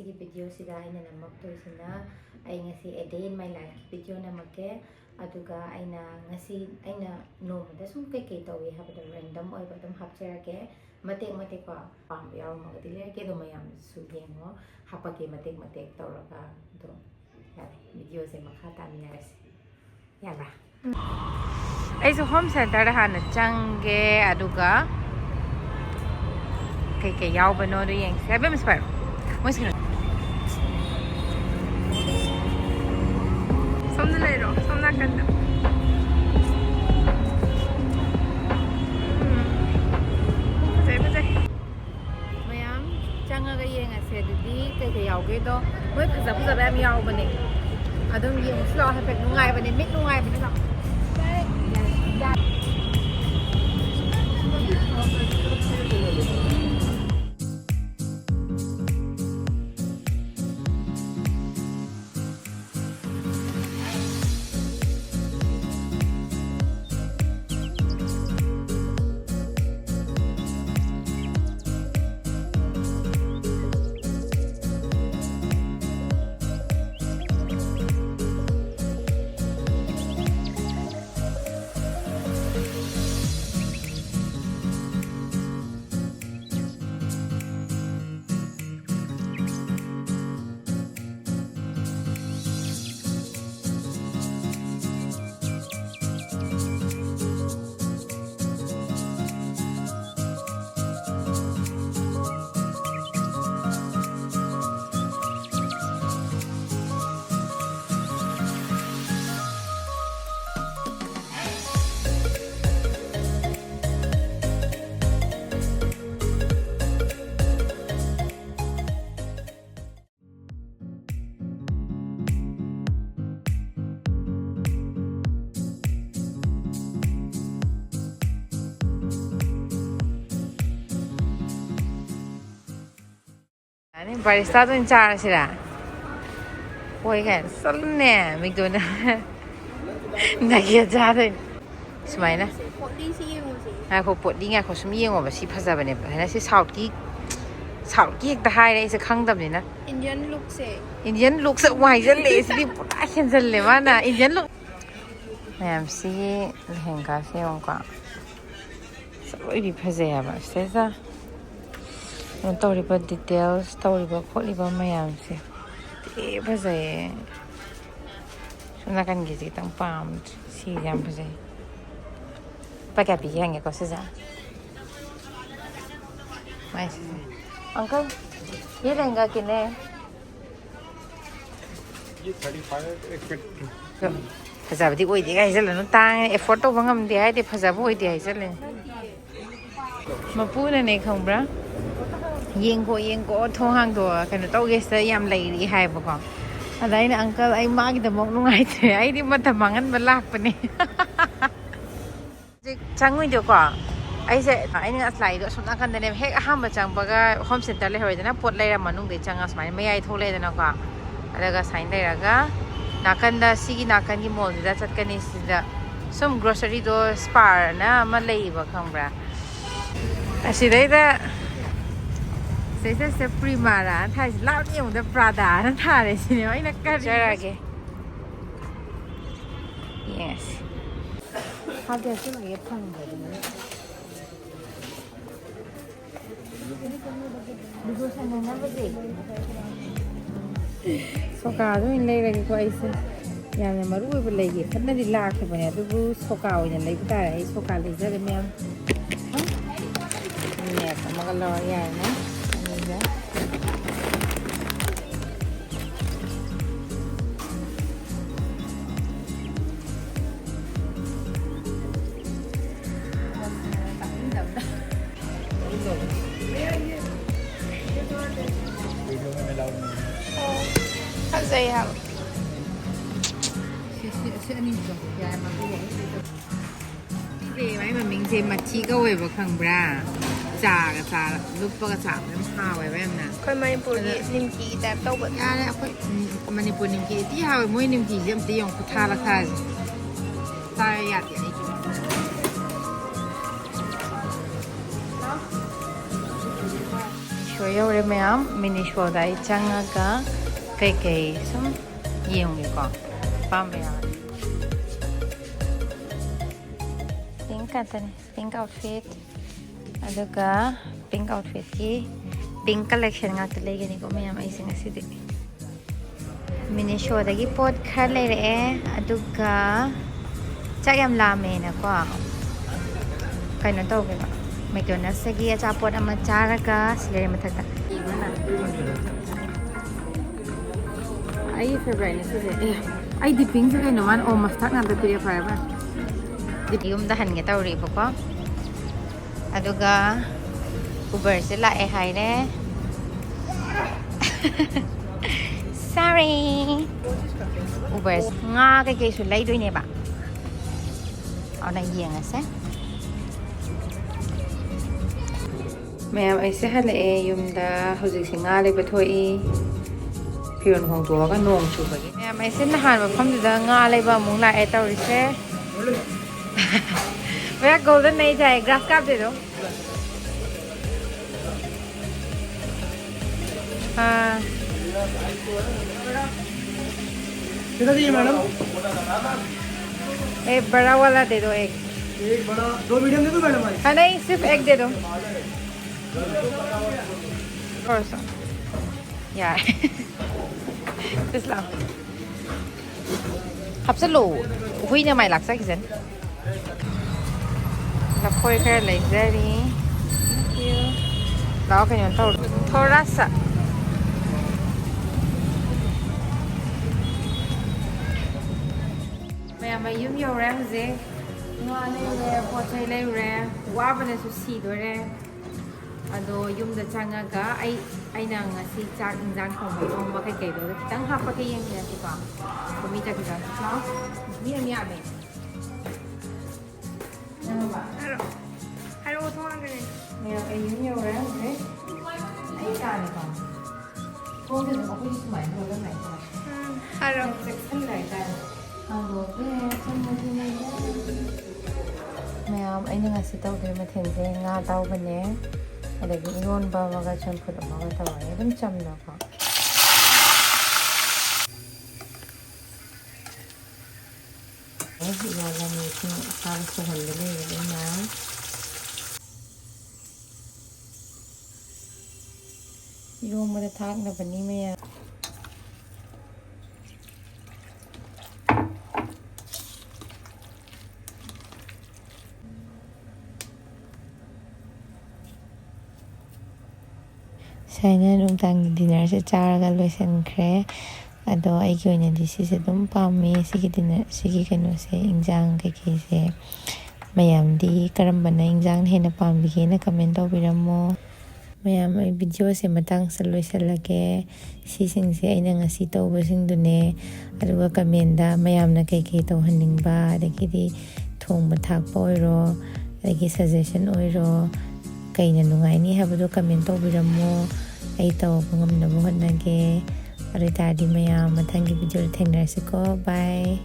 ꯉꯁꯤꯒꯤ ꯚꯤꯗꯤꯑꯣꯁꯤꯗ ꯑꯩꯅ ꯅꯝꯃꯛꯇꯣꯏꯁꯤꯅ ꯑꯩ ꯉꯁꯤ ꯑꯦ ꯗꯦ ꯏꯟ ꯃꯥꯏ ꯂꯥꯏꯐꯀꯤ ꯚꯤꯗꯤꯑꯣ ꯅꯝꯃꯛꯀꯦ ꯑꯗꯨꯒ ꯉꯁꯤ ꯑꯩꯅ ꯅꯣꯡꯃꯗ ꯁꯨꯝ ꯀꯩꯀꯩ ꯇꯧꯏ ꯍꯥꯏꯕꯗꯣ ꯔꯦꯟꯗꯝ ꯑꯣꯏꯕ ꯑꯗꯨꯝ ꯍꯥꯞꯆꯔꯛꯀꯦ ꯃꯇꯦꯛ ꯃꯇꯦꯛꯀꯣ ꯄꯥꯝꯕ ꯌꯥꯎꯔꯝꯃꯒꯗꯤ ꯂꯩꯔꯛꯀꯦ ꯑꯗꯨꯝ ꯃꯌꯥꯝꯁꯨ ꯌꯦꯡꯉꯣ ꯍꯥꯞꯄꯛꯀꯦ ꯃꯇꯦꯛ ꯃꯇꯦꯛ ꯇꯧꯔꯒ ꯑꯗꯨꯝ ꯌꯥꯔꯦ ꯚꯤꯗꯤꯑꯣꯁꯦ ꯃꯈꯥ ꯇꯥꯃꯤꯟꯅꯔꯁꯤ ꯌꯥꯕ꯭ꯔꯥ ꯑꯩꯁꯨ ꯍꯣꯝ ꯁꯦꯟꯇꯔꯗ ꯍꯥꯟꯅ ꯆꯪꯒꯦ ꯑꯗꯨꯒ ꯀꯩꯀꯩ ꯌꯥꯎꯕꯅꯣꯗꯣ ꯌꯦꯡꯁꯦ ꯍꯥꯏꯕ ꯃꯤꯁꯄꯔ ꯃꯣꯏꯁꯤ ꯁꯣꯝꯗ ꯂꯩꯔꯣ ꯁꯣꯝ ꯅꯥꯀꯟꯗ ꯐꯖꯩ ꯐꯖꯩ ꯃꯌꯥꯝ ꯆꯪꯉꯒ ꯌꯦꯡꯉꯁꯦ ꯑꯗꯨꯗꯤ ꯀꯩꯀꯩ ꯌꯥꯎꯒꯦꯗꯣ ꯃꯣꯏ ꯐꯖ ꯐꯖꯕ ꯌꯥꯝ ꯌꯥꯎꯕꯅꯦ ꯑꯗꯨꯝ ꯌꯦꯡꯉꯨꯁꯤ ꯂꯥꯛꯑꯣ ꯍꯥꯏꯐꯦꯠ ꯅꯨꯡꯉꯥꯏꯕꯅꯦ ꯃꯤꯠ ꯅꯨꯡꯉꯥꯏꯕꯅꯦ ꯂꯥꯛꯑꯣ Barista tuh cara sih lah. Woi kan, selne, mikirnya, nak dia cara, semuanya. Aku pot dia, aku semua yang apa sih pasal apa ni? Hanya sih Saudi yang dah hari ini sekarang dah ni na. Indian look se, wah jadi lesbi pula yang jadi mana? Indian look. Macam sih lehenga sih orang kau. Semua ini pasal apa? Saya tꯧꯔꯤꯕ details ꯇꯧꯔꯤꯕ ꯈꯣꯠꯂꯤꯕ ꯃꯌꯥꯝꯁꯦ ꯐꯖꯩꯌꯦ ꯁꯣꯝ ꯅꯥꯀꯟꯒꯤꯁꯦ ꯈꯤꯇꯪ ꯄꯥꯝꯗ꯭ꯔꯦ ꯁꯤꯁꯦ ꯌꯥꯝ ꯐꯖꯩ ꯂꯨꯄꯥ ꯀꯌꯥ ꯄꯤꯒꯦ ꯍꯪꯒꯦꯀꯣ ꯁꯤꯁꯦ ꯃꯥꯏꯁꯤꯁꯦ अंकल ये लहंगा किने ये 35 फजाबदी ओइदे हाइजल्लनु तांगे एफोर्ड तौबा ngamde हाइदे फजाबो ओइदे हाइजल्ले मपुनने खंब्रा yengo thong hang do kano tauge sa yam lairi haibako adaina uncle ai magi da mok nungai the ai di mata mangan ba lakpane changui do ko ai se ai nga slide do sumna kan dane hek ahamba changbaga home center le hoidana pot leira manung de changa smai mayai thole dana ko adaga sign leiraga nakanda sigi nakangi mall da chatkani sida some grocery do spar na ma leiba khambra asidaida Saya primara, thai laut yang udah Prada, thai di sini, ini kan. Cara lagi. Yes. Harga tu lagi panggang. Dulu sana nama sih. Sokado ini lagi kau isi. Yang nama ruwe berlagi, karena di lak sebenarnya tu sokado yang lagi betul, sokado itu ada memang. Ini sama kalau ya, ni. Saya ini juga ya Vì mấy mà mình xem mà chi câu về vào khẳng bra trà lupa cái trà em hao về em nè khơi mày bùn niệm kỳ đẹp đâu vậy à đấy khơi mà niệm bùn niệm kỳ tí hao mỗi niệm kỳ em tí dùng tha là khai tai yat vậyช่วย yore mayam mini show da I changaga kai sum yungi ko pambe ya pink atane pink outfit aduga pink outfit ki pink collection ngak tele gani ko mayam ai sing asidi mini show da gi pot khar le re aduga chak yam la me na ko kai na taw ke ba McDonald's segi achapot ama charaga sile mathata iguna ai favorite ni se ai di pink se no man o mustard na da pire forever di yum da han ge tawri ko aduga Uber se la e hai re sorry Uber nga kai su lai doi ne ba au na yeng ase Ma'am, I say hello. Yum da hujik singa le bathoi pion hong do ga nong chu ba gi. Ma'am, I say na han ba pham da nga le ba mung la e taw ri se. Ba golden nahi jai grass cup de do. हाँ कितना चाहिए madam एक बड़ा वाला दे दो एक बड़ा 2 medium दे दो मैडम हाँ नहीं सिर्फ एक दे दो और सा यार Islam hấp dẫn lù huy nhà mày lạc sắc gì là phơi cái lấy ra đi đó cái nhóm tàu thora sa mày yếm nhiều ra gì ngon này pot chay lấy ra quá bên này sushi đó ra ado yum da changaga ai na ngasi chak injang thong ba kai do kitang ha pa kai yang ya si pa kumita kita no ni ni ame Hello, thong cái này. me ai yum yo ra okay ai ka ni pa thong ke ko ko mai ho la mai pa Hello. section lai ta ado ke chan mo ni mai ma'am ai na ngasi tau de ma then je nga tau ba ne adagi iron ba maga champut amaga tawai adum chamna ko ai wala ni tin sar so holle le na iron ma thak na bani me ya Saina nung tang dinner sa charaga loisan kre ado ai kyo nya di si se dum pami sige dinner sige kano se injang kai se mayam di karamba na injang hena pam bi na comment taw biramo mayam ai video se matang sa loisan lage si sing se ai na ngasi taw ba sing dune aduga comment da mayam na kai taw haning ba adagi di thong ba thak pa oiro adagi suggestion oiro kaina nungai ni habado comment taw biramo ai taw pangam na buhat nage aritadi maya mathangi video thengnasiko bye